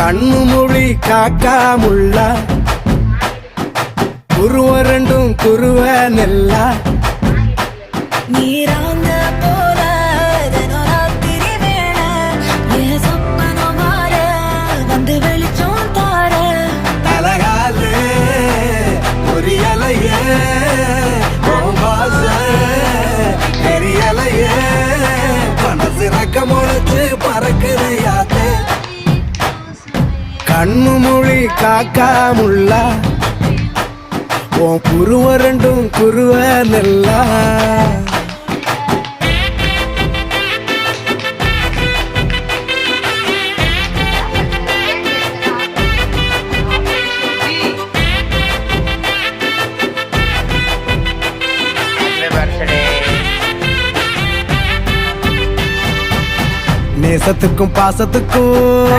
கண்ணு மொழி காக்காமுள்ள குருவ ரெண்டும் குருவ நெல்லா நீராங்க போல தினராத்திரி வேண என் சொப்பனம் மாற வந்து வெளிச்சம் தார தலகாலே பொரியலையே தெரியலையே மனசு ரக்க முளைச்சு பறக்குதையாத்தே கண்ணு மொழி காக்காமுள்ள உன் குருவ ரெண்டும் குருவ நெல்லா நேசத்துக்கும் பாசத்துக்கும்